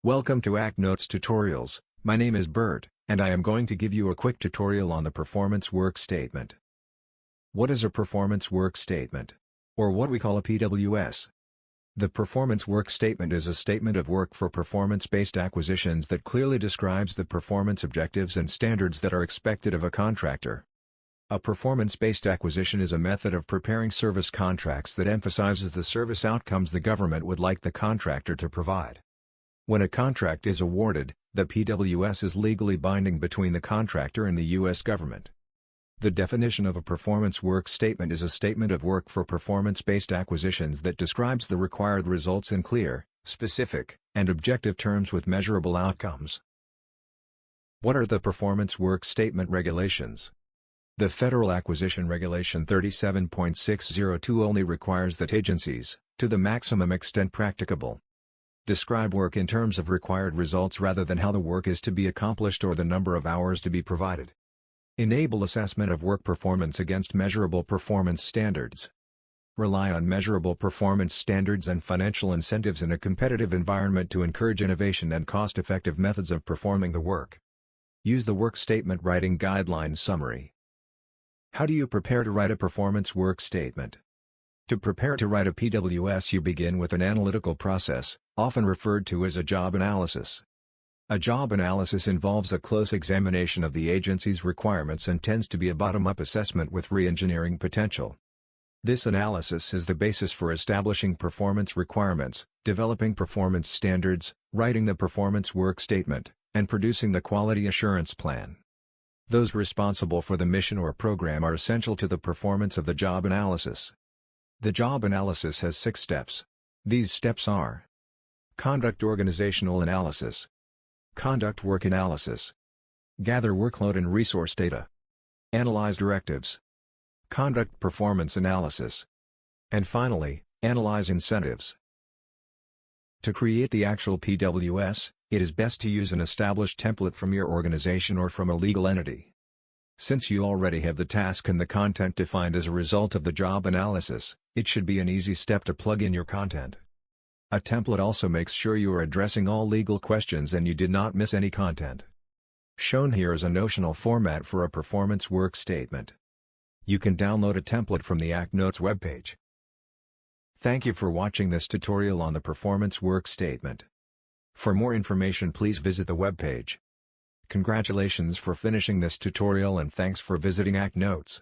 Welcome to Act Notes Tutorials. My name is Bert, and I am going to give you a quick tutorial on the performance work statement. What is a performance work statement? Or what we call a PWS? The performance work statement is a statement of work for performance-based acquisitions that clearly describes the performance objectives and standards that are expected of a contractor. A performance-based acquisition is a method of preparing service contracts that emphasizes the service outcomes the government would like the contractor to provide. When a contract is awarded, the PWS is legally binding between the contractor and the U.S. government. The definition of a performance work statement is a statement of work for performance-based acquisitions that describes the required results in clear, specific, and objective terms with measurable outcomes. What are the performance work statement regulations? The Federal Acquisition Regulation 37.602 only requires that agencies, to the maximum extent practicable, describe work in terms of required results rather than how the work is to be accomplished or the number of hours to be provided. Enable assessment of work performance against measurable performance standards. Rely on measurable performance standards and financial incentives in a competitive environment to encourage innovation and cost-effective methods of performing the work. Use the work statement writing guidelines summary. How do you prepare to write a performance work statement? To prepare to write a PWS, you begin with an analytical process, often referred to as a job analysis. A job analysis involves a close examination of the agency's requirements and tends to be a bottom-up assessment with re-engineering potential. This analysis is the basis for establishing performance requirements, developing performance standards, writing the performance work statement, and producing the quality assurance plan. Those responsible for the mission or program are essential to the performance of the job analysis. The job analysis has 6 steps. These steps are: conduct organizational analysis, conduct work analysis, gather workload and resource data, analyze directives, conduct performance analysis, and finally, analyze incentives. To create the actual PWS, it is best to use an established template from your organization or from a legal entity. Since you already have the task and the content defined as a result of the job analysis, it should be an easy step to plug in your content. A template also makes sure you are addressing all legal questions and you did not miss any content. Shown here is a notional format for a performance work statement. You can download a template from the Act Notes webpage. Thank you for watching this tutorial on the performance work statement. For more information, please visit the webpage. Congratulations for finishing this tutorial and thanks for visiting Act Notes.